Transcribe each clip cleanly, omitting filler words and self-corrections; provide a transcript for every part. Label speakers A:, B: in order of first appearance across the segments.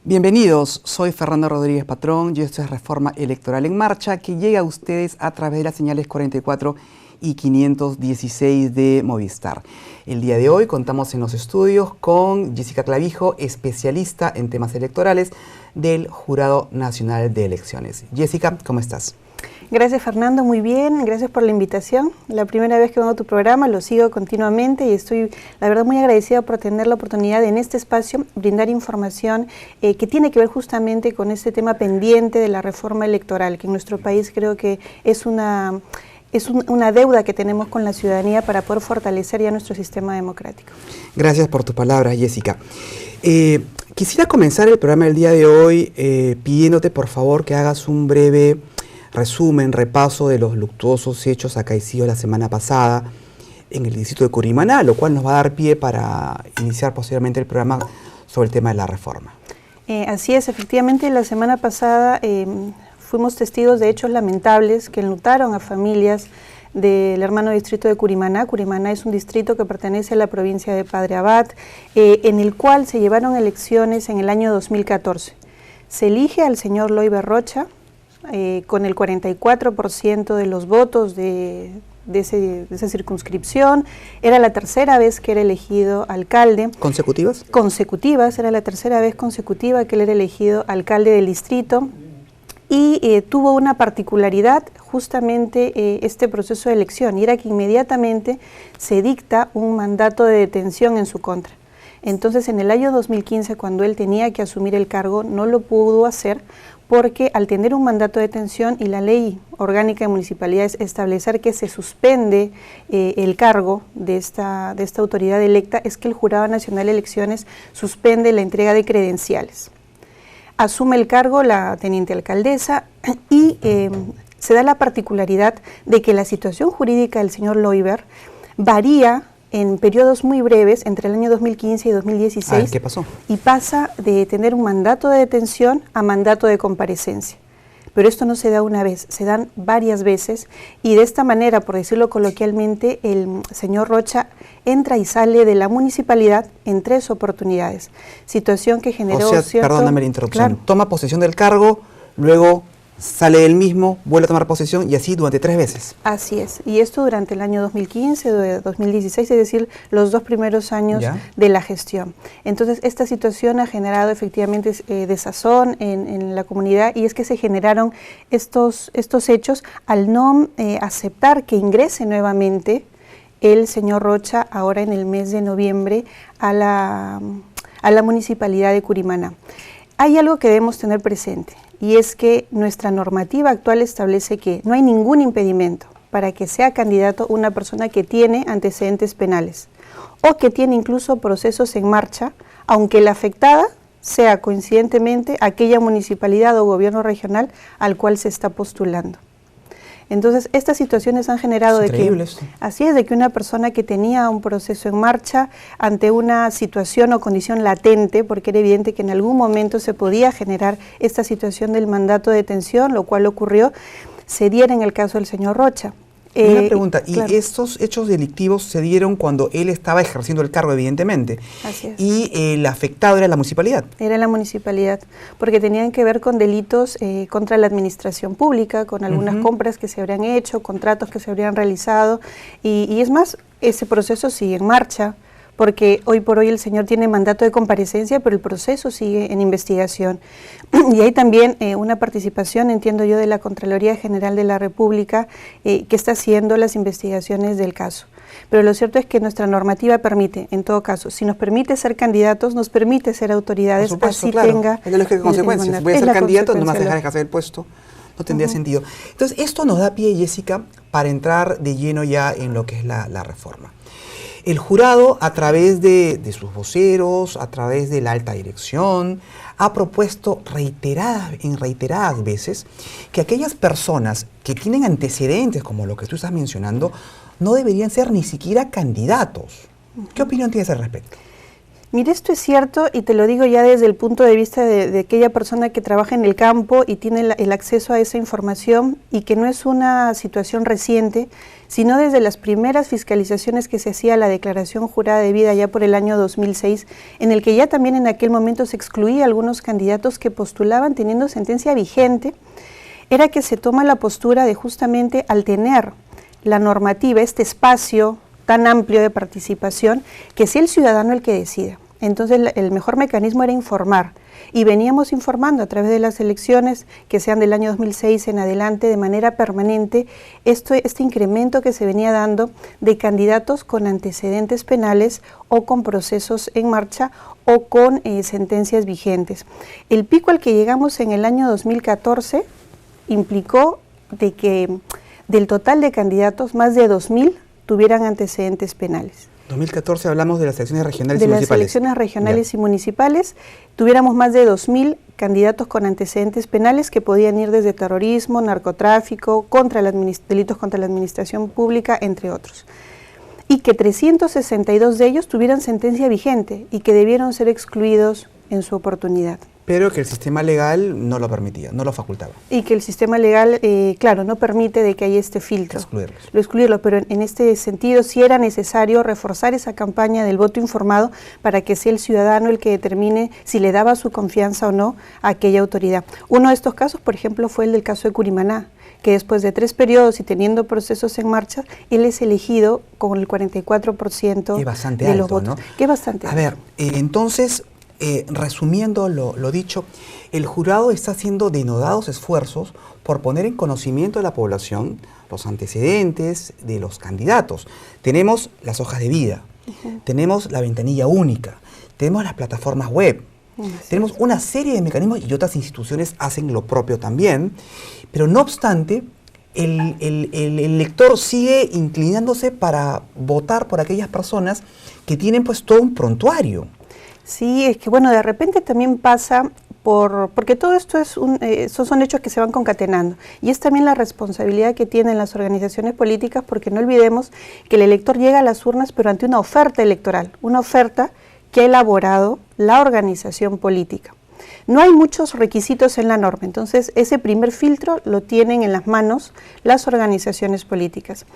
A: Bienvenidos, soy Fernando Rodríguez Patrón y esto es Reforma Electoral en Marcha, que llega a ustedes a través de las señales 44 y 516 de Movistar. El día de hoy contamos en los estudios con Jessica Clavijo, especialista en temas electorales del Jurado Nacional de Elecciones. Jessica, ¿cómo estás?
B: Gracias, Fernando, muy bien, gracias por la invitación. La primera vez que vengo a tu programa, lo sigo continuamente y estoy, la verdad, muy agradecida por tener la oportunidad de en este espacio brindar información que tiene que ver justamente con este tema pendiente de la reforma electoral, que en nuestro país creo que es una deuda que tenemos con la ciudadanía para poder fortalecer ya nuestro sistema democrático.
A: Gracias por tus palabras, Jessica. Quisiera comenzar el programa del día de hoy pidiéndote, por favor, que hagas un breve resumen, repaso de los luctuosos hechos acaecidos la semana pasada en el distrito de Curimaná, lo cual nos va a dar pie para iniciar posteriormente el programa sobre el tema de la reforma.
B: Así es, efectivamente, la semana pasada fuimos testigos de hechos lamentables que enlutaron a familias del hermano distrito de Curimaná. Curimaná es un distrito que pertenece a la provincia de Padre Abad, en el cual se llevaron elecciones en el año 2014. Se elige al señor Loiber Rocha, con el 44% de los votos de esa circunscripción. Era la tercera vez que era elegido alcalde.
A: ¿Consecutivas?
B: Consecutivas, era la tercera vez consecutiva que él era elegido alcalde del distrito. Y tuvo una particularidad justamente este proceso de elección, y era que inmediatamente se dicta un mandato de detención en su contra. Entonces, en el año 2015, cuando él tenía que asumir el cargo, no lo pudo hacer porque al tener un mandato de detención y la ley orgánica de municipalidades establecer que se suspende el cargo de esta autoridad electa, es que el Jurado Nacional de Elecciones suspende la entrega de credenciales. Asume el cargo la teniente alcaldesa y se da la particularidad de que la situación jurídica del señor Loiber varía en periodos muy breves, entre el año 2015 y 2016.
A: ¿Qué pasó? Y
B: pasa de tener un mandato de detención a mandato de comparecencia. Pero esto no se da una vez, se dan varias veces, y de esta manera, por decirlo coloquialmente, el señor Rocha entra y sale de la municipalidad en 3 oportunidades. Situación que generó
A: perdóname la interrupción.
B: Claro.
A: Toma posesión del cargo, luego sale él mismo, vuelve a tomar posesión y así durante 3 veces.
B: Así es, y esto durante el año 2015, 2016, es decir, los 2 primeros años de la gestión. Entonces, esta situación ha generado efectivamente desazón en la comunidad, y es que se generaron estos hechos al no aceptar que ingrese nuevamente el señor Rocha ahora en el mes de noviembre a la municipalidad de Curimaná. Hay algo que debemos tener presente, y es que nuestra normativa actual establece que no hay ningún impedimento para que sea candidato una persona que tiene antecedentes penales o que tiene incluso procesos en marcha, aunque la afectada sea coincidentemente aquella municipalidad o gobierno regional al cual se está postulando. Entonces, estas situaciones han generado de que una persona que tenía un proceso en marcha ante una situación o condición latente, porque era evidente que en algún momento se podía generar esta situación del mandato de detención, lo cual ocurrió, se diera en el caso del señor Rocha.
A: Una pregunta, claro. ¿Y estos hechos delictivos se dieron cuando él estaba ejerciendo el cargo, evidentemente?
B: Así es.
A: ¿Y el afectado era la municipalidad?
B: Era la municipalidad, porque tenían que ver con delitos contra la administración pública, con algunas compras que se habrían hecho, contratos que se habrían realizado, y es más, ese proceso sigue en marcha, porque hoy por hoy el señor tiene mandato de comparecencia, pero el proceso sigue en investigación. Y hay también una participación, entiendo yo, de la Contraloría General de la República que está haciendo las investigaciones del caso. Pero lo cierto es que nuestra normativa permite, en todo caso, si nos permite ser candidatos, nos permite ser autoridades,
A: por supuesto,
B: así
A: claro.
B: tenga
A: es de las consecuencias. Voy a ser candidato, no me vas a dejar ejercer el puesto. No tendría sentido. Entonces, esto nos da pie, Jessica, para entrar de lleno ya en lo que es la reforma. El jurado, a través de sus voceros, a través de la alta dirección, ha propuesto reiteradas veces que aquellas personas que tienen antecedentes, como lo que tú estás mencionando, no deberían ser ni siquiera candidatos. ¿Qué opinión tienes al respecto?
B: Mire, esto es cierto y te lo digo ya desde el punto de vista de aquella persona que trabaja en el campo y tiene el acceso a esa información y que no es una situación reciente, sino desde las primeras fiscalizaciones que se hacía la declaración jurada de vida ya por el año 2006, en el que ya también en aquel momento se excluía a algunos candidatos que postulaban teniendo sentencia vigente, era que se toma la postura de justamente al tener la normativa, este espacio tan amplio de participación, que sea el ciudadano el que decida. Entonces el mejor mecanismo era informar y veníamos informando a través de las elecciones que sean del año 2006 en adelante de manera permanente este incremento que se venía dando de candidatos con antecedentes penales o con procesos en marcha o con sentencias vigentes. El pico al que llegamos en el año 2014 implicó de que del total de candidatos más de 2.000 tuvieran antecedentes penales.
A: 2014 hablamos de las elecciones regionales y municipales.
B: De las elecciones regionales y municipales, tuviéramos más de 2.000 candidatos con antecedentes penales que podían ir desde terrorismo, narcotráfico, delitos contra la administración pública, entre otros. Y que 362 de ellos tuvieran sentencia vigente y que debieron ser excluidos en su oportunidad.
A: Pero que el sistema legal no lo permitía, no lo facultaba.
B: Y que el sistema legal, claro, no permite de que haya este filtro. Excluirlo, pero en este sentido sí era necesario reforzar esa campaña del voto informado para que sea el ciudadano el que determine si le daba su confianza o no a aquella autoridad. Uno de estos casos, por ejemplo, fue el del caso de Curimaná, que después de 3 periodos y teniendo procesos en marcha, él es elegido con el 44% de los votos.
A: ¿No?
B: Que es bastante alto.
A: A ver, entonces, resumiendo lo dicho, el jurado está haciendo denodados esfuerzos por poner en conocimiento de la población los antecedentes de los candidatos. Tenemos las hojas de vida, tenemos la ventanilla única, tenemos las plataformas web, tenemos una serie de mecanismos y otras instituciones hacen lo propio también, pero no obstante, el elector sigue inclinándose para votar por aquellas personas que tienen pues todo un prontuario.
B: Sí, es que bueno, de repente también pasa porque todo esto son hechos que se van concatenando y es también la responsabilidad que tienen las organizaciones políticas, porque no olvidemos que el elector llega a las urnas pero ante una oferta electoral, una oferta que ha elaborado la organización política. No hay muchos requisitos en la norma, entonces ese primer filtro lo tienen en las manos las organizaciones políticas.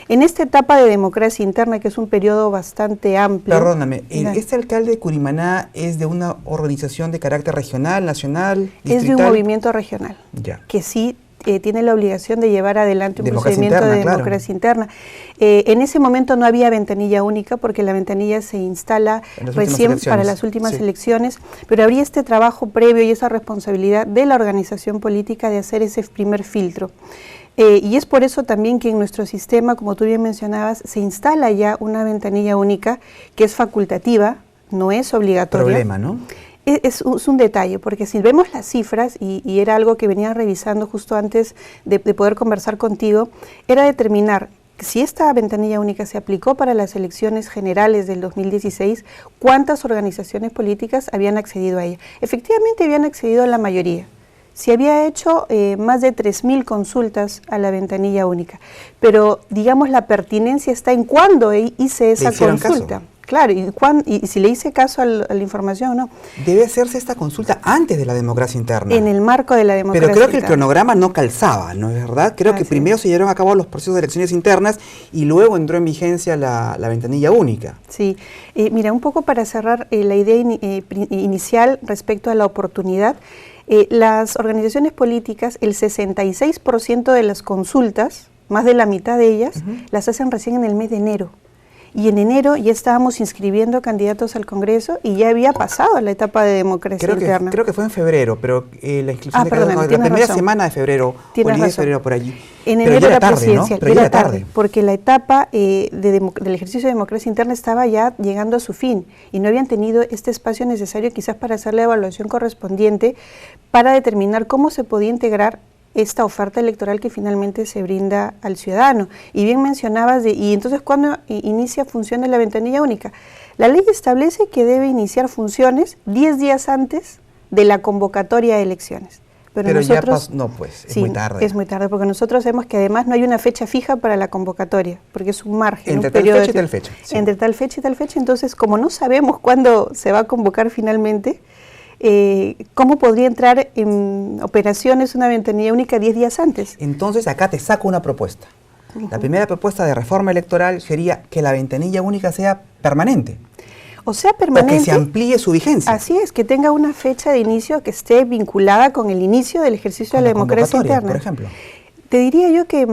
B: En esta etapa de democracia interna, que es un periodo bastante amplio...
A: Perdóname, ¿este alcalde de Curimaná es de una organización de carácter regional, nacional, distrital?
B: Es de un movimiento regional, que sí tiene la obligación de llevar adelante un procedimiento de democracia interna. En ese momento no había ventanilla única porque la ventanilla se instala recién para las últimas elecciones, pero habría este trabajo previo y esa responsabilidad de la organización política de hacer ese primer filtro. Y es por eso también que en nuestro sistema, como tú bien mencionabas, se instala ya una ventanilla única que es facultativa, no es obligatoria.
A: Problema, ¿no?
B: Es un detalle, porque si vemos las cifras, y era algo que venía revisando justo antes de poder conversar contigo, era determinar si esta ventanilla única se aplicó para las elecciones generales del 2016, cuántas organizaciones políticas habían accedido a ella. Efectivamente habían accedido a la mayoría. Se había hecho más de 3.000 consultas a la ventanilla única, pero digamos la pertinencia está en cuándo hice esa consulta.
A: Caso.
B: Claro, y si le hice caso a la información o no.
A: Debe hacerse esta consulta antes de la democracia interna.
B: En el marco de la democracia interna.
A: Pero creo que el cronograma no calzaba, ¿no es verdad? Creo que primero se llevaron a cabo los procesos de elecciones internas y luego entró en vigencia la ventanilla única.
B: Sí, mira, un poco para cerrar la idea inicial respecto a la oportunidad, las organizaciones políticas, el 66% de las consultas, más de la mitad de ellas, las hacen recién en el mes de enero. Y en enero ya estábamos inscribiendo candidatos al Congreso y ya había pasado la etapa de democracia interna.
A: Creo que fue en febrero, pero la inscripción de candidatos, la primera semana de febrero, o el 10 de febrero por allí.
B: En
A: pero
B: enero
A: era
B: la
A: tarde,
B: presidencial,
A: ¿no? Pero era tarde.
B: Porque la etapa del ejercicio de democracia interna estaba ya llegando a su fin y no habían tenido este espacio necesario quizás para hacer la evaluación correspondiente para determinar cómo se podía integrar esta oferta electoral que finalmente se brinda al ciudadano. Y bien mencionabas, ¿y entonces cuándo inicia funciones la ventanilla única? La ley establece que debe iniciar funciones 10 días antes de la convocatoria de elecciones.
A: Pero nosotros, ya no, pues, es muy tarde.
B: Es muy tarde, porque nosotros sabemos que además no hay una fecha fija para la convocatoria, porque es un margen.
A: Entre tal fecha y tal fecha.
B: Sí. Entre tal fecha y tal fecha, entonces, como no sabemos cuándo se va a convocar finalmente, ¿cómo podría entrar en operaciones una ventanilla única 10 días antes?
A: Entonces, acá te saco una propuesta. La primera propuesta de reforma electoral sería que la ventanilla única sea permanente.
B: O sea, permanente.
A: O que se amplíe su vigencia.
B: Así es, que tenga una fecha de inicio que esté vinculada con el inicio del ejercicio de la democracia interna.
A: Por ejemplo.
B: Te diría yo que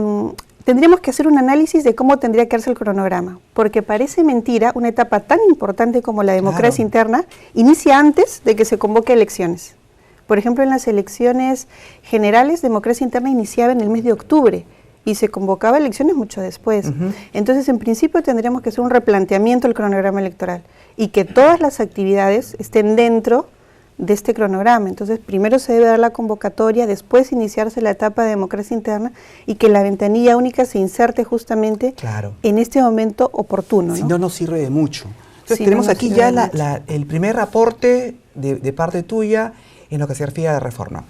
B: tendríamos que hacer un análisis de cómo tendría que darse el cronograma, porque parece mentira una etapa tan importante como la democracia interna inicia antes de que se convoque elecciones. Por ejemplo, en las elecciones generales, democracia interna iniciaba en el mes de octubre y se convocaba elecciones mucho después. Entonces, en principio, tendríamos que hacer un replanteamiento del cronograma electoral y que todas las actividades estén dentro de este cronograma. Entonces, primero se debe dar la convocatoria, después iniciarse la etapa de democracia interna y que la ventanilla única se inserte justamente en este momento oportuno.
A: Si no, no sirve de mucho. Entonces, tenemos aquí ya el primer aporte de parte tuya en lo que se refiere a la reforma.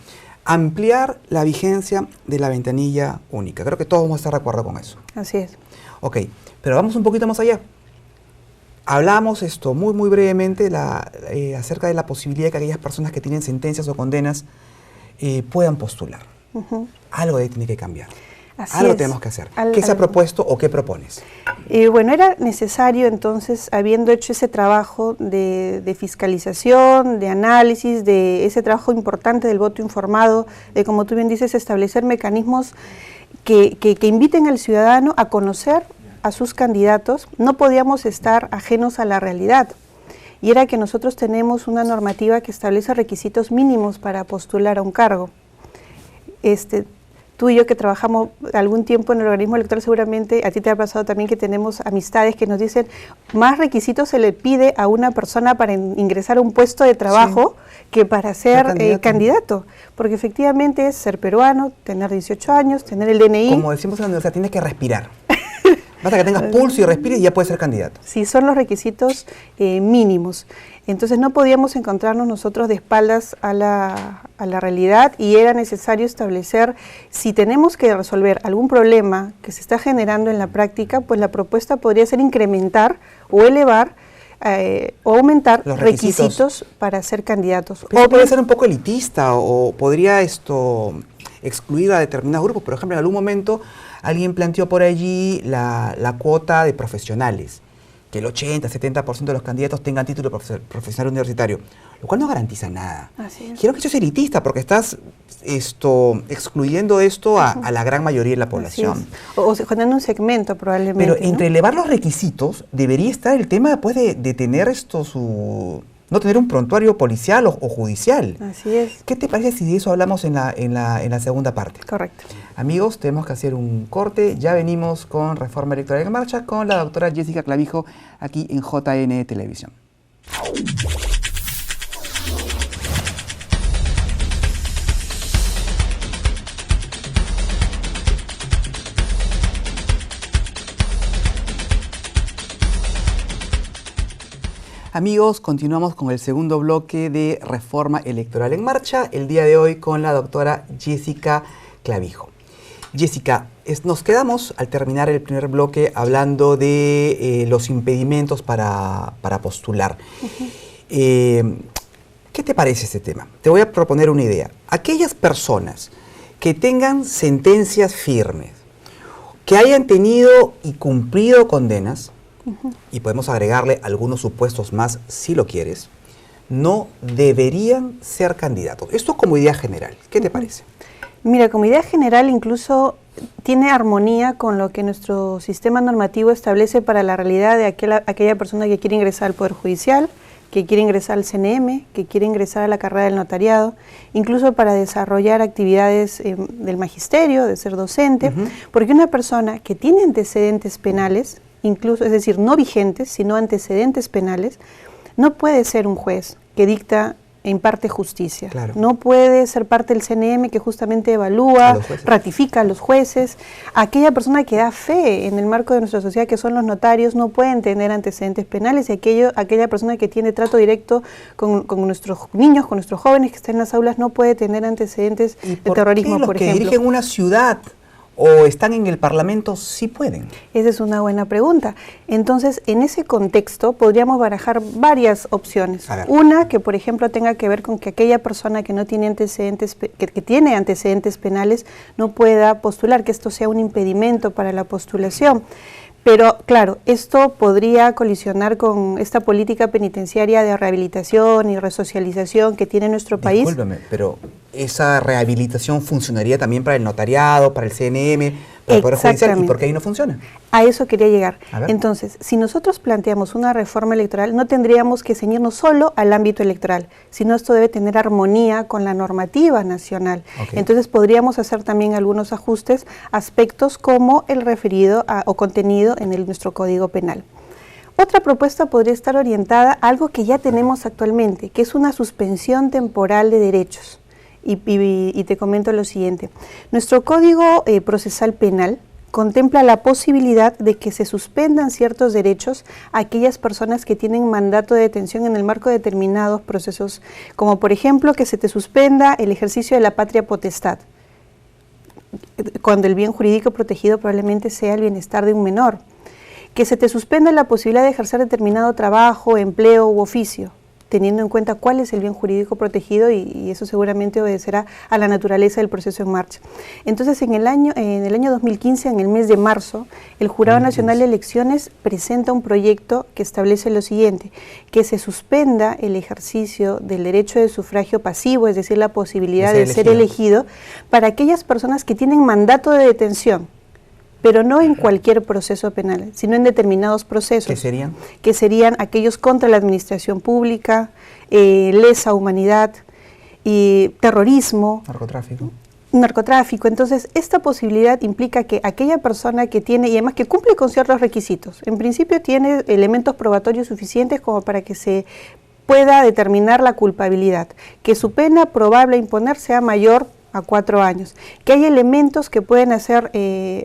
A: Ampliar la vigencia de la ventanilla única. Creo que todos vamos a estar de acuerdo con eso.
B: Así es.
A: Ok, pero vamos un poquito más allá. Hablamos muy brevemente acerca de la posibilidad de que aquellas personas que tienen sentencias o condenas puedan postular. Algo ahí tiene que cambiar. Algo tenemos que hacer. ¿Qué se ha propuesto o qué propones?
B: Bueno, era necesario entonces, habiendo hecho ese trabajo de fiscalización, de análisis, de ese trabajo importante del voto informado, de, como tú bien dices, establecer mecanismos que inviten al ciudadano a conocer a sus candidatos. No podíamos estar ajenos a la realidad. Y era que nosotros tenemos una normativa que establece requisitos mínimos para postular a un cargo. Tú y yo que trabajamos algún tiempo en el organismo electoral, seguramente a ti te ha pasado también que tenemos amistades que nos dicen más requisitos se le pide a una persona para ingresar a un puesto de trabajo que para ser candidato. Porque efectivamente es ser peruano, tener 18 años, tener el DNI.
A: Como decimos en la universidad, tienes que respirar. Basta que tengas pulso y respires y ya puedes ser candidato.
B: Sí, son los requisitos mínimos. Entonces no podíamos encontrarnos nosotros de espaldas a la realidad y era necesario establecer, si tenemos que resolver algún problema que se está generando en la práctica, pues la propuesta podría ser incrementar o elevar o aumentar los requisitos para ser candidatos.
A: O puede ser un poco elitista o podría excluir a determinados grupos. Por ejemplo, en algún momento alguien planteó por allí la cuota de profesionales, que el 80-70% de los candidatos tengan título profesional universitario, lo cual no garantiza nada. Quiero que eso es elitista porque estás excluyendo esto a la gran mayoría de la población.
B: O generando un segmento probablemente.
A: Pero entre elevar los requisitos debería estar el tema después de tener no tener un prontuario policial o judicial.
B: Así es.
A: ¿Qué te parece si de eso hablamos en la segunda parte?
B: Correcto.
A: Amigos, tenemos que hacer un corte. Ya venimos con Reforma Electoral en Marcha con la doctora Jessica Clavijo aquí en JN Televisión. Amigos, continuamos con el segundo bloque de Reforma Electoral en Marcha, el día de hoy con la doctora Jessica Clavijo. Jessica, nos quedamos al terminar el primer bloque hablando de los impedimentos para postular. ¿Qué te parece este tema? Te voy a proponer una idea. Aquellas personas que tengan sentencias firmes, que hayan tenido y cumplido condenas, y podemos agregarle algunos supuestos más si lo quieres, no deberían ser candidatos. Esto como idea general. ¿Qué te parece?
B: Mira, como idea general incluso tiene armonía con lo que nuestro sistema normativo establece para la realidad de aquella persona que quiere ingresar al Poder Judicial, que quiere ingresar al CNM, que quiere ingresar a la carrera del notariado, incluso para desarrollar actividades del magisterio, de ser docente, porque una persona que tiene antecedentes penales, incluso, es decir, no vigentes, sino antecedentes penales, no puede ser un juez que dicta imparte justicia.
A: Claro.
B: No puede ser parte del CNM que justamente evalúa, ratifica a los jueces. Aquella persona que da fe en el marco de nuestra sociedad, que son los notarios, no pueden tener antecedentes penales, y aquella persona que tiene trato directo con nuestros niños, con nuestros jóvenes que están en las aulas, no puede tener antecedentes de terrorismo, por ejemplo.
A: ¿Los que dirigen una ciudad o están en el Parlamento sí pueden?
B: Esa es una buena pregunta. Entonces, en ese contexto podríamos barajar varias opciones. Una que, por ejemplo, tenga que ver con que aquella persona que no tiene antecedentes, que tiene antecedentes penales, no pueda postular, que esto sea un impedimento para la postulación. Pero, claro, esto podría colisionar con esta política penitenciaria de rehabilitación y resocialización que tiene nuestro país.
A: Discúlpeme, pero esa rehabilitación funcionaría también para el notariado, para el CNM, para el Poder Judicial, ¿y por qué ahí no funciona?
B: A eso quería llegar. Entonces, si nosotros planteamos una reforma electoral, no tendríamos que ceñirnos solo al ámbito electoral, sino esto debe tener armonía con la normativa nacional. Entonces, podríamos hacer también algunos ajustes, aspectos como el referido o contenido en nuestro Código Penal. Otra propuesta podría estar orientada a algo que ya tenemos actualmente, que es una suspensión temporal de derechos. Y te comento lo siguiente. Nuestro Código Procesal Penal contempla la posibilidad de que se suspendan ciertos derechos a aquellas personas que tienen mandato de detención en el marco de determinados procesos, como por ejemplo que se te suspenda el ejercicio de la patria potestad, cuando el bien jurídico protegido probablemente sea el bienestar de un menor, que se te suspenda la posibilidad de ejercer determinado trabajo, empleo u oficio, teniendo en cuenta cuál es el bien jurídico protegido, y eso seguramente obedecerá a la naturaleza del proceso en marcha. Entonces, en el año 2015, en el mes de marzo, el Jurado Nacional de Elecciones presenta un proyecto que establece lo siguiente: que se suspenda el ejercicio del derecho de sufragio pasivo, es decir, la posibilidad de ser elegido, para aquellas personas que tienen mandato de detención, pero no en cualquier proceso penal, sino en determinados procesos.
A: ¿Qué serían?
B: Que serían aquellos contra la administración pública, lesa humanidad, terrorismo. Narcotráfico. Entonces, esta posibilidad implica que aquella persona que tiene, y además que cumple con ciertos requisitos, en principio tiene elementos probatorios suficientes como para que se pueda determinar la culpabilidad, que su pena probable a imponer sea mayor a 4 años, que hay elementos que pueden hacer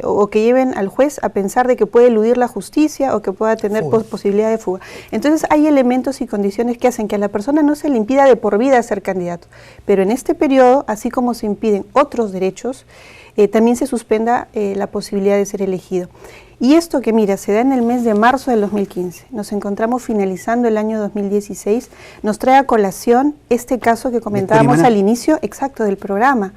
B: o que lleven al juez a pensar de que puede eludir la justicia o que pueda tener posibilidad de fuga. Entonces hay elementos y condiciones que hacen que a la persona no se le impida de por vida ser candidato, pero en este periodo, así como se impiden otros derechos, también se suspenda la posibilidad de ser elegido. Y esto que, mira, se da en el mes de marzo del 2015, nos encontramos finalizando el año 2016, nos trae a colación este caso que comentábamos al inicio exacto del programa,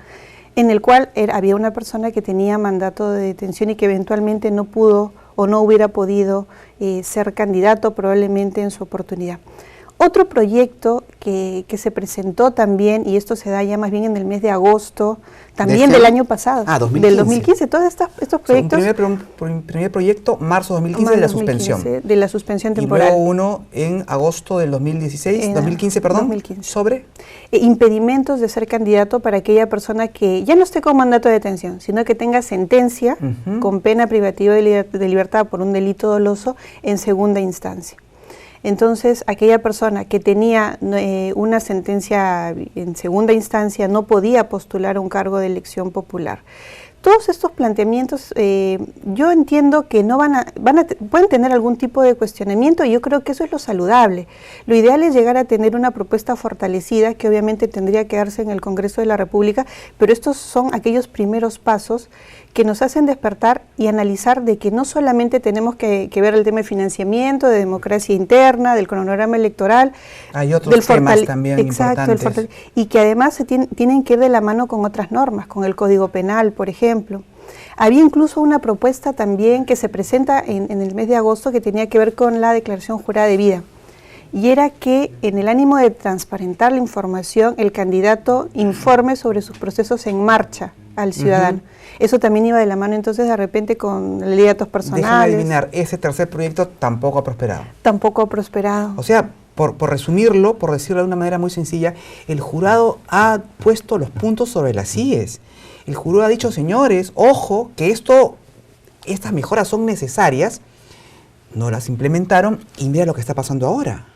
B: en el cual había una persona que tenía mandato de detención y que eventualmente no pudo o no hubiera podido ser candidato probablemente en su oportunidad. Otro proyecto que se presentó también, y esto se da ya más bien en el mes de agosto, también del año pasado,
A: 2015.
B: Del 2015, todos estos proyectos.
A: Primer proyecto, marzo 2015, de la suspensión.
B: De la suspensión temporal.
A: Y luego uno en agosto del 2015, sobre
B: impedimentos de ser candidato para aquella persona que ya no esté con mandato de detención, sino que tenga sentencia con pena privativa de libertad por un delito doloso en segunda instancia. Entonces, aquella persona que tenía una sentencia en segunda instancia no podía postular a un cargo de elección popular. Todos estos planteamientos yo entiendo que no pueden tener algún tipo de cuestionamiento, y yo creo que eso es lo saludable. Lo ideal es llegar a tener una propuesta fortalecida que obviamente tendría que darse en el Congreso de la República, pero estos son aquellos primeros pasos que nos hacen despertar y analizar de que no solamente tenemos que ver el tema de financiamiento, de democracia interna, del cronograma electoral.
A: Hay otros temas también importantes.
B: Y que además tienen que ir de la mano con otras normas, con el Código Penal, por ejemplo. Había incluso una propuesta también que se presenta en el mes de agosto que tenía que ver con la declaración jurada de vida. Y era que en el ánimo de transparentar la información, el candidato informe sobre sus procesos en marcha al ciudadano. Eso también iba de la mano entonces de repente con la ley de datos personales.
A: Déjame adivinar, ese tercer proyecto tampoco ha prosperado.
B: Tampoco ha prosperado.
A: O sea, por resumirlo, por decirlo de una manera muy sencilla, el jurado ha puesto los puntos sobre las íes. El jurado ha dicho, señores, ojo, que estas mejoras son necesarias, no las implementaron y mira lo que está pasando ahora.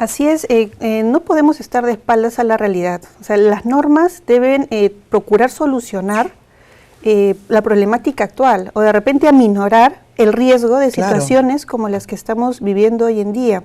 B: Así es, no podemos estar de espaldas a la realidad. O sea, las normas deben procurar solucionar la problemática actual o de repente aminorar el riesgo de situaciones como las que estamos viviendo hoy en día.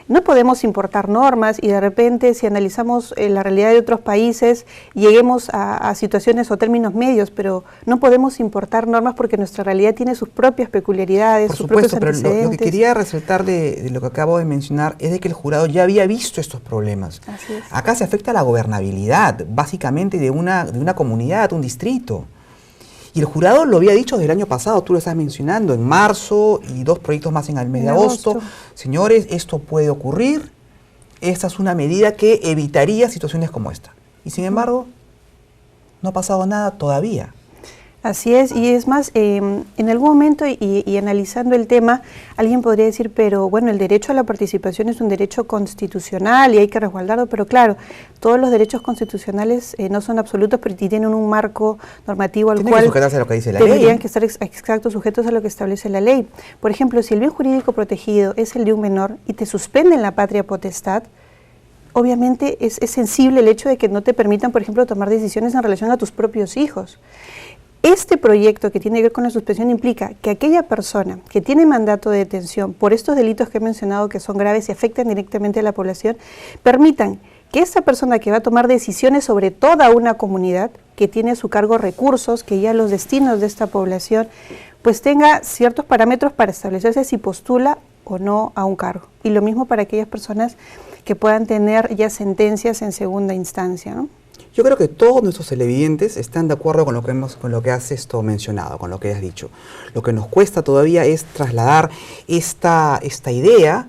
B: No podemos importar normas y de repente si analizamos la realidad de otros países lleguemos a situaciones o términos medios, pero no podemos importar normas porque nuestra realidad tiene sus propias peculiaridades, sus propios antecedentes.
A: Pero lo que quería resaltar de lo que acabo de mencionar es de que el jurado ya había visto estos problemas.
B: Así es.
A: Acá se afecta la gobernabilidad, básicamente de una comunidad, un distrito. Y el jurado lo había dicho desde el año pasado, tú lo estás mencionando, en marzo y 2 proyectos más en el mes de agosto. Señores, esto puede ocurrir, esta es una medida que evitaría situaciones como esta. Y sin embargo, no ha pasado nada todavía.
B: Así es, y es más, en algún momento y analizando el tema, alguien podría decir, pero bueno, el derecho a la participación es un derecho constitucional y hay que resguardarlo, pero claro, todos los derechos constitucionales no son absolutos, pero tienen un marco normativo al cual
A: sujetarse a lo que dice la ley.
B: Deberían que estar sujetos a lo que establece la ley. Por ejemplo, si el bien jurídico protegido es el de un menor y te suspenden la patria potestad, obviamente es sensible el hecho de que no te permitan, por ejemplo, tomar decisiones en relación a tus propios hijos. Este proyecto que tiene que ver con la suspensión implica que aquella persona que tiene mandato de detención por estos delitos que he mencionado que son graves y afectan directamente a la población, permitan que esta persona que va a tomar decisiones sobre toda una comunidad, que tiene a su cargo recursos, que ya los destinos de esta población, pues tenga ciertos parámetros para establecerse si postula o no a un cargo. Y lo mismo para aquellas personas que puedan tener ya sentencias en segunda instancia, ¿no?
A: Yo creo que todos nuestros televidentes están de acuerdo con lo que has mencionado, con lo que has dicho. Lo que nos cuesta todavía es trasladar esta idea,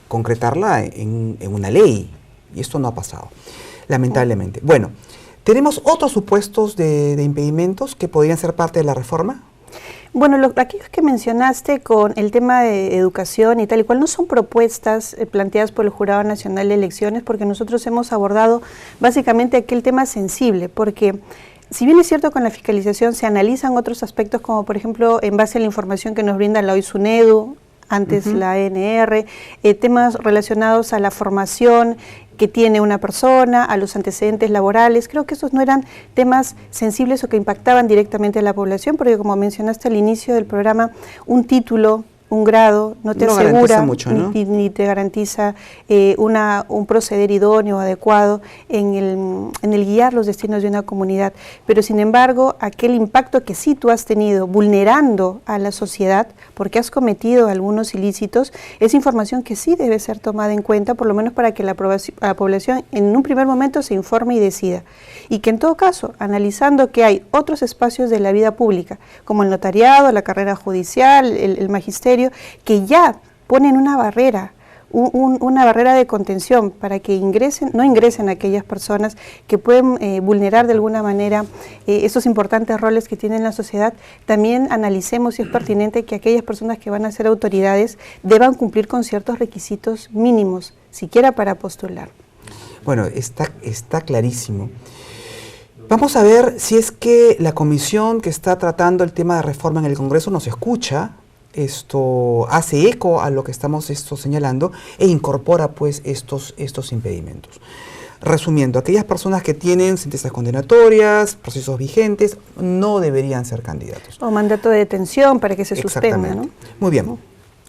A: concretarla en una ley. Y esto no ha pasado, lamentablemente. Bueno, ¿tenemos otros supuestos de impedimentos que podrían ser parte de la reforma?
B: Bueno, aquellos que mencionaste con el tema de educación y tal y cual no son propuestas planteadas por el Jurado Nacional de Elecciones, porque nosotros hemos abordado básicamente aquel tema sensible, porque si bien es cierto con la fiscalización se analizan otros aspectos como por ejemplo en base a la información que nos brinda la hoy SUNEDU, antes la ANR, temas relacionados a la formación que tiene una persona, a los antecedentes laborales. Creo que esos no eran temas sensibles o que impactaban directamente a la población, porque como mencionaste al inicio del programa, un título, un grado, no te asegura mucho, ¿no? ni te garantiza un proceder idóneo, adecuado en el guiar los destinos de una comunidad. Pero sin embargo, aquel impacto que sí tú has tenido vulnerando a la sociedad, porque has cometido algunos ilícitos, es información que sí debe ser tomada en cuenta, por lo menos para que la población en un primer momento se informe y decida. Y que en todo caso, analizando que hay otros espacios de la vida pública, como el notariado, la carrera judicial, el magisterio, que ya ponen una barrera, una barrera de contención para que no ingresen aquellas personas que pueden vulnerar de alguna manera esos importantes roles que tiene la sociedad. También analicemos si es pertinente que aquellas personas que van a ser autoridades deban cumplir con ciertos requisitos mínimos, siquiera para postular.
A: Bueno, está clarísimo. Vamos a ver si es que la comisión que está tratando el tema de reforma en el Congreso nos escucha, esto hace eco a lo que estamos señalando e incorpora pues estos impedimentos. Resumiendo, aquellas personas que tienen sentencias condenatorias, procesos vigentes, no deberían ser candidatos.
B: O mandato de detención para que se suspenda, ¿no?
A: Muy bien.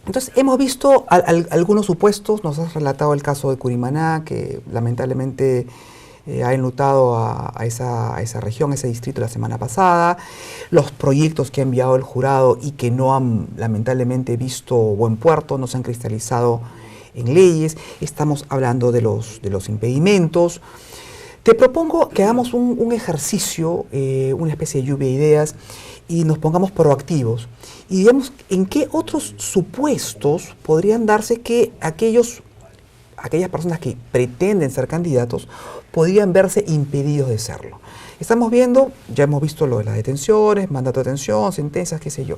A: Entonces, hemos visto algunos supuestos, nos has relatado el caso de Curimaná, que lamentablemente ha enlutado a esa región, ese distrito la semana pasada, los proyectos que ha enviado el jurado y que no han lamentablemente visto buen puerto, no se han cristalizado en leyes. Estamos hablando de los impedimentos. Te propongo que hagamos un ejercicio, una especie de lluvia de ideas, y nos pongamos proactivos y digamos en qué otros supuestos podrían darse que aquellas personas que pretenden ser candidatos podrían verse impedidos de serlo. Estamos viendo, ya hemos visto lo de las detenciones, mandato de detención, sentencias, qué sé yo.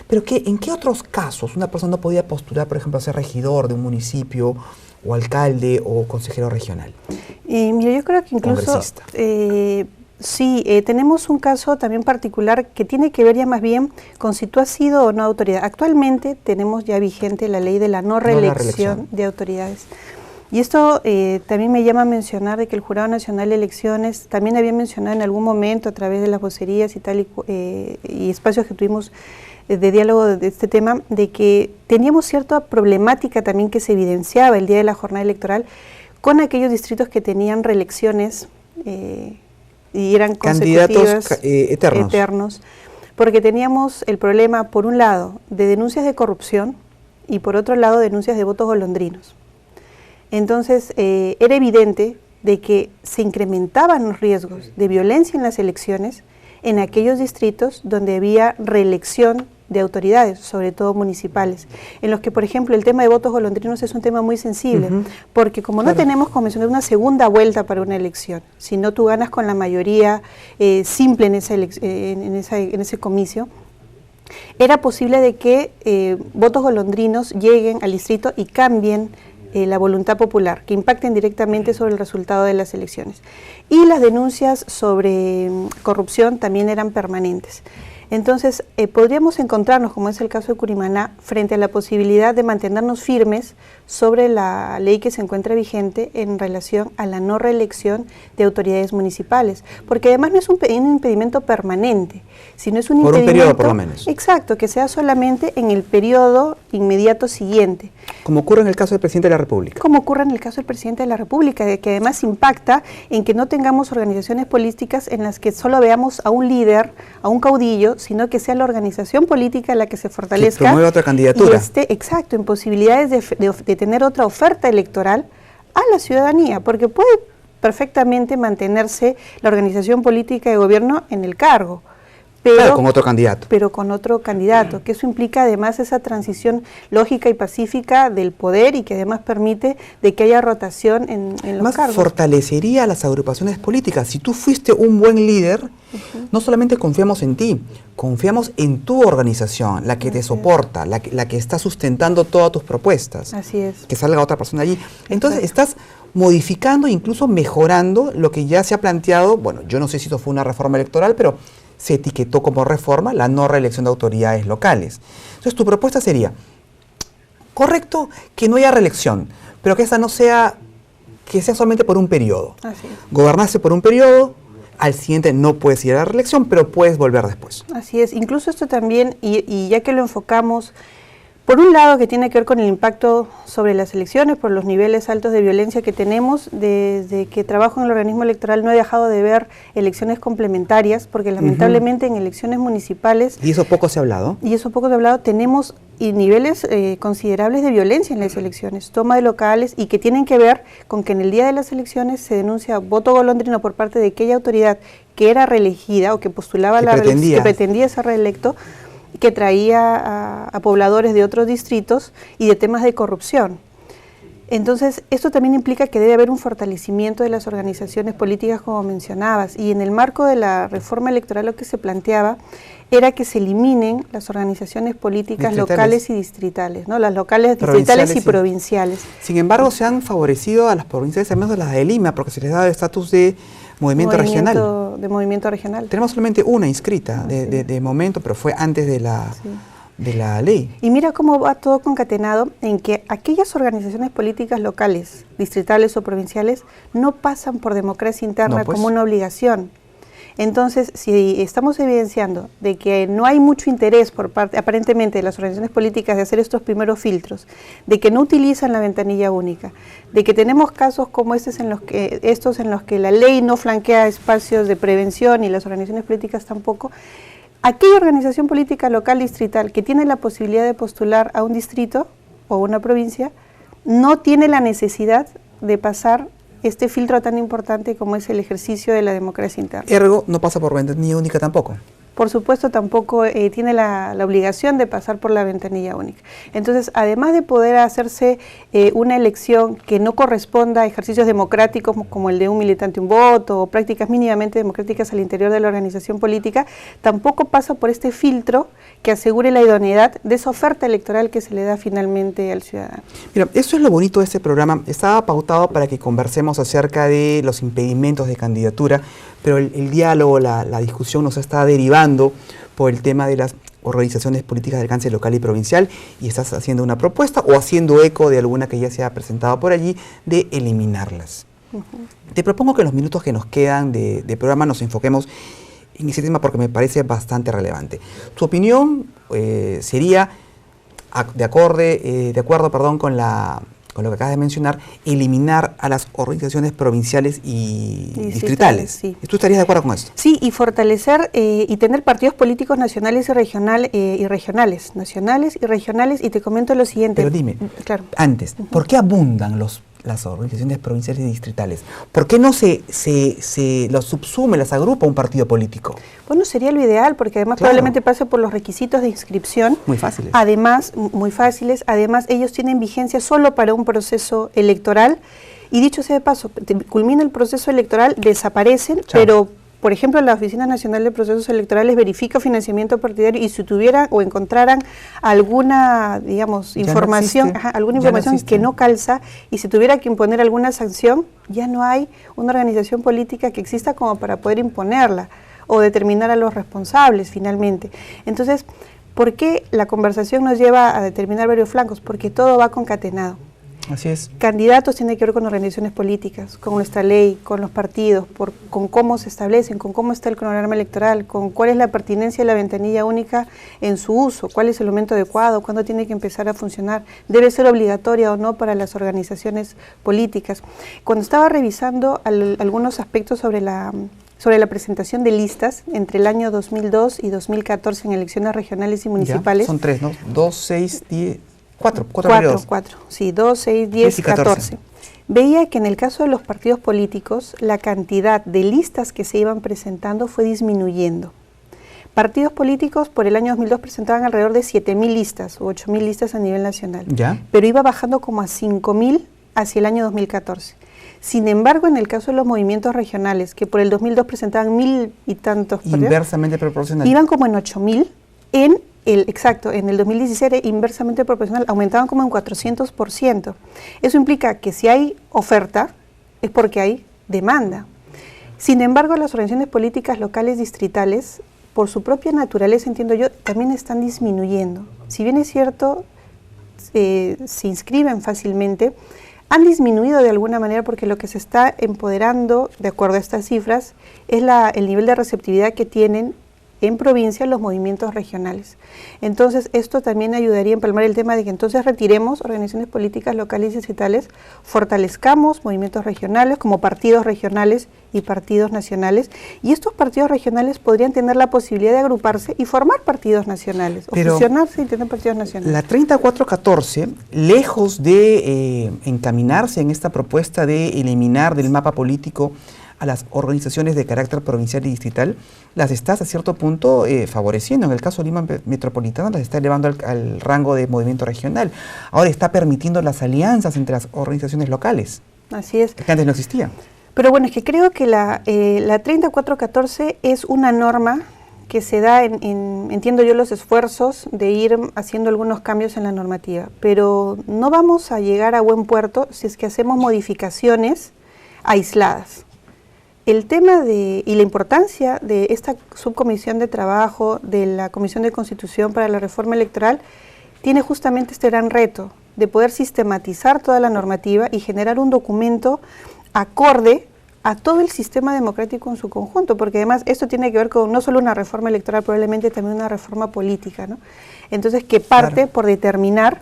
A: Pero ¿en qué otros casos una persona no podía postular, por ejemplo, a ser regidor de un municipio, o alcalde, o consejero regional?
B: Mira, yo creo que incluso sí, tenemos un caso también particular que tiene que ver ya más bien con si tú has sido o no autoridad. Actualmente tenemos ya vigente la ley de la no reelección de autoridades. Y esto también me llama a mencionar de que el Jurado Nacional de Elecciones también había mencionado en algún momento a través de las vocerías y tal y espacios que tuvimos de diálogo de este tema, de que teníamos cierta problemática también que se evidenciaba el día de la jornada electoral con aquellos distritos que tenían reelecciones y eran
A: candidatos eternos,
B: porque teníamos el problema, por un lado, de denuncias de corrupción y por otro lado, denuncias de votos golondrinos. Entonces, era evidente de que se incrementaban los riesgos de violencia en las elecciones en aquellos distritos donde había reelección de autoridades, sobre todo municipales, en los que, por ejemplo, el tema de votos golondrinos es un tema muy sensible, porque como no tenemos, como mencioné, una segunda vuelta para una elección, sino tú ganas con la mayoría simple en ese comicio, era posible de que votos golondrinos lleguen al distrito y cambien la voluntad popular, que impacten directamente sobre el resultado de las elecciones. Y las denuncias sobre corrupción también eran permanentes. Entonces, podríamos encontrarnos, como es el caso de Curimaná, frente a la posibilidad de mantenernos firmes sobre la ley que se encuentra vigente en relación a la no reelección de autoridades municipales, porque además no es un impedimento permanente, sino es un impedimento...
A: Por un periodo, por lo menos.
B: Exacto, que sea solamente en el periodo inmediato siguiente.
A: Como ocurre en el caso del presidente de la República.
B: Como ocurre en el caso del presidente de la República, de que además impacta en que no tengamos organizaciones políticas en las que solo veamos a un líder, a un caudillo, sino que sea la organización política la que se fortalezca.
A: Que promueva otra candidatura.
B: Y esté, exacto, en posibilidades de tener otra oferta electoral a la ciudadanía, porque puede perfectamente mantenerse la organización política de gobierno en el cargo. Pero,
A: claro, con otro candidato.
B: Pero con otro candidato, que eso implica además esa transición lógica y pacífica del poder y que además permite de que haya rotación en los cargos.
A: Fortalecería a las agrupaciones políticas. Si tú fuiste un buen líder, no solamente confiamos en ti, confiamos en tu organización, la que te soporta, la que está sustentando todas tus propuestas.
B: Así es.
A: Que salga otra persona allí. Entonces estás modificando, incluso mejorando lo que ya se ha planteado. Bueno, yo no sé si eso fue una reforma electoral, pero se etiquetó como reforma la no reelección de autoridades locales. Entonces tu propuesta sería, correcto que no haya reelección, pero que esa no sea, que sea solamente por un periodo.
B: Así es.
A: Gobernarse por un periodo, al siguiente no puedes ir a la reelección, pero puedes volver después.
B: Así es, incluso esto también, y ya que lo enfocamos, por un lado que tiene que ver con el impacto sobre las elecciones, por los niveles altos de violencia que tenemos, desde que trabajo en el organismo electoral no he dejado de ver elecciones complementarias, porque lamentablemente en elecciones municipales...
A: Y eso poco se ha hablado.
B: Y eso poco se ha hablado, tenemos niveles considerables de violencia en las elecciones, toma de locales, y que tienen que ver con que en el día de las elecciones se denuncia voto golondrino por parte de aquella autoridad que era reelegida o que postulaba que pretendía ser reelecto, que traía a pobladores de otros distritos y de temas de corrupción. Entonces, esto también implica que debe haber un fortalecimiento de las organizaciones políticas, como mencionabas, y en el marco de la reforma electoral lo que se planteaba era que se eliminen las organizaciones políticas locales y distritales, ¿no? Las locales, distritales y provinciales.
A: Sin embargo, se han favorecido a las provinciales, al menos a las de Lima, porque se les da el estatus de movimiento regional.
B: De movimiento regional.
A: Tenemos solamente una inscrita de momento, pero fue antes de la ley.
B: Y mira cómo va todo concatenado en que aquellas organizaciones políticas locales, distritales o provinciales, no pasan por democracia interna como una obligación. Entonces, si estamos evidenciando de que no hay mucho interés por parte, aparentemente, de las organizaciones políticas de hacer estos primeros filtros, de que no utilizan la ventanilla única, de que tenemos casos como estos en los que la ley no flanquea espacios de prevención y las organizaciones políticas tampoco, aquella organización política local distrital que tiene la posibilidad de postular a un distrito o una provincia, no tiene la necesidad de pasar este filtro tan importante como es el ejercicio de la democracia interna.
A: Ergo, no pasa por ventanilla única tampoco.
B: Por supuesto, tampoco tiene la obligación de pasar por la ventanilla única. Entonces, además de poder hacerse una elección que no corresponda a ejercicios democráticos como el de un militante un voto o prácticas mínimamente democráticas al interior de la organización política, tampoco pasa por este filtro que asegure la idoneidad de esa oferta electoral que se le da finalmente al ciudadano.
A: Mira, eso es lo bonito de este programa. Estaba pautado para que conversemos acerca de los impedimentos de candidatura, pero el diálogo, la discusión nos está derivando por el tema de las organizaciones políticas de alcance local y provincial, y estás haciendo una propuesta o haciendo eco de alguna que ya se ha presentado por allí, de eliminarlas. Te propongo que en los minutos que nos quedan de programa nos enfoquemos en ese tema porque me parece bastante relevante. Tu opinión sería, de acuerdo con lo que acabas de mencionar, eliminar a las organizaciones provinciales y distritales. Sí. ¿Tú estarías de acuerdo con esto?
B: Sí, y fortalecer y tener partidos políticos nacionales y regionales, y te comento lo siguiente.
A: Pero dime, claro, antes, ¿por qué abundan las organizaciones provinciales y distritales? ¿Por qué no se los subsume, las agrupa un partido político?
B: Bueno, sería lo ideal, porque además probablemente pase por los requisitos de inscripción.
A: Muy fáciles.
B: Además, muy fáciles. Además, ellos tienen vigencia solo para un proceso electoral. Y dicho sea de paso, culmina el proceso electoral, desaparecen, pero... Por ejemplo, la Oficina Nacional de Procesos Electorales verifica financiamiento partidario y si tuvieran o encontraran alguna, digamos, información, que no calza y si tuviera que imponer alguna sanción, ya no hay una organización política que exista como para poder imponerla o determinar a los responsables finalmente. Entonces, ¿por qué la conversación nos lleva a determinar varios flancos? Porque todo va concatenado.
A: Así es.
B: Candidatos tiene que ver con organizaciones políticas, con nuestra ley, con los partidos, con cómo se establecen, con cómo está el cronograma electoral, con cuál es la pertinencia de la ventanilla única en su uso, cuál es el momento adecuado, cuándo tiene que empezar a funcionar, debe ser obligatoria o no para las organizaciones políticas. Cuando estaba revisando algunos aspectos sobre la presentación de listas entre el año 2002 y 2014 en elecciones regionales y municipales.
A: Ya, son 3, ¿no? 2, 6, 10... Cuatro,
B: sí, 2, 6, 10, 14. Veía que en el caso de los partidos políticos, la cantidad de listas que se iban presentando fue disminuyendo. Partidos políticos por el año 2002 presentaban alrededor de 7.000 listas o 8.000 listas a nivel nacional, pero iba bajando como a 5.000 hacia el año 2014. Sin embargo, en el caso de los movimientos regionales, que por el 2002 presentaban 1.000 y tantos partidos,
A: inversamente proporcional,
B: iban como en 8.000, en el 2017 era inversamente proporcional, aumentaban como en 400%. Eso implica que si hay oferta, es porque hay demanda. Sin embargo, las organizaciones políticas locales distritales, por su propia naturaleza, entiendo yo, también están disminuyendo. Si bien es cierto, se inscriben fácilmente, han disminuido de alguna manera porque lo que se está empoderando, de acuerdo a estas cifras, es el nivel de receptividad que tienen en provincia los movimientos regionales. Entonces, esto también ayudaría a empalmar el tema de que entonces retiremos organizaciones políticas locales y distritales, fortalezcamos movimientos regionales como partidos regionales y partidos nacionales, y estos partidos regionales podrían tener la posibilidad de agruparse y formar partidos nacionales, o fusionarse y tener partidos nacionales.
A: La 3414, lejos de encaminarse en esta propuesta de eliminar del mapa político a las organizaciones de carácter provincial y distrital, las está hasta cierto punto favoreciendo. En el caso de Lima Metropolitana las está elevando al rango de movimiento regional. Ahora está permitiendo las alianzas entre las organizaciones locales.
B: Así es.
A: Que antes no existía.
B: Pero bueno, es que creo que la 3414 es una norma que se da entiendo yo, los esfuerzos de ir haciendo algunos cambios en la normativa, pero no vamos a llegar a buen puerto si es que hacemos modificaciones aisladas. El tema y la importancia de esta subcomisión de trabajo, de la Comisión de Constitución para la Reforma Electoral, tiene justamente este gran reto de poder sistematizar toda la normativa y generar un documento acorde a todo el sistema democrático en su conjunto, porque además esto tiene que ver con no solo una reforma electoral, probablemente también una reforma política, ¿no? Entonces, que parte por determinar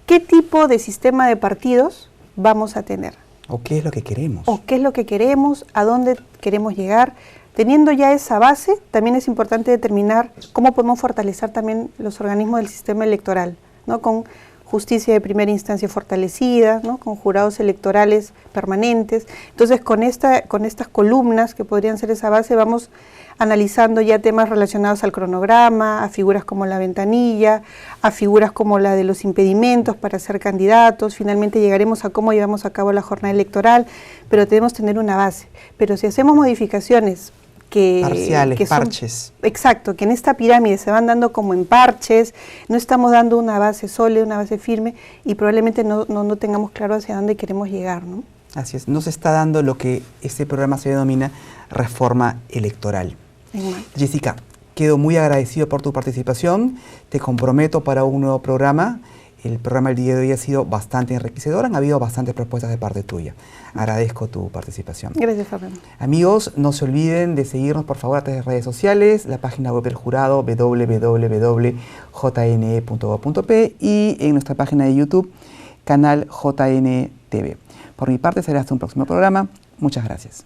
B: qué tipo de sistema de partidos vamos a tener.
A: ¿O qué es lo que queremos?
B: O qué es lo que queremos, a dónde queremos llegar. Teniendo ya esa base, también es importante determinar cómo podemos fortalecer también los organismos del sistema electoral, ¿no? Con justicia de primera instancia fortalecida, ¿no? Con jurados electorales permanentes. Entonces, con estas columnas que podrían ser esa base, vamos analizando ya temas relacionados al cronograma, a figuras como la ventanilla, a figuras como la de los impedimentos para ser candidatos. Finalmente llegaremos a cómo llevamos a cabo la jornada electoral, pero debemos tener una base. Pero si hacemos modificaciones
A: parciales, parches.
B: Exacto, que en esta pirámide se van dando como en parches, no estamos dando una base sólida, una base firme, y probablemente no tengamos claro hacia dónde queremos llegar, ¿no?
A: Así es, no se está dando lo que este programa se denomina reforma electoral. Jessica, Quedo muy agradecido por tu participación. Te comprometo para un nuevo programa. El programa del día de hoy ha sido bastante enriquecedor. Han habido bastantes propuestas de parte tuya. Agradezco tu participación.
B: Gracias, Fernando.
A: Amigos, no se olviden de seguirnos, por favor, a través de redes sociales, la página web del jurado, www.jne.gov.p, y en nuestra página de YouTube, canal JN TV. Por mi parte, será hasta un próximo programa. Muchas gracias.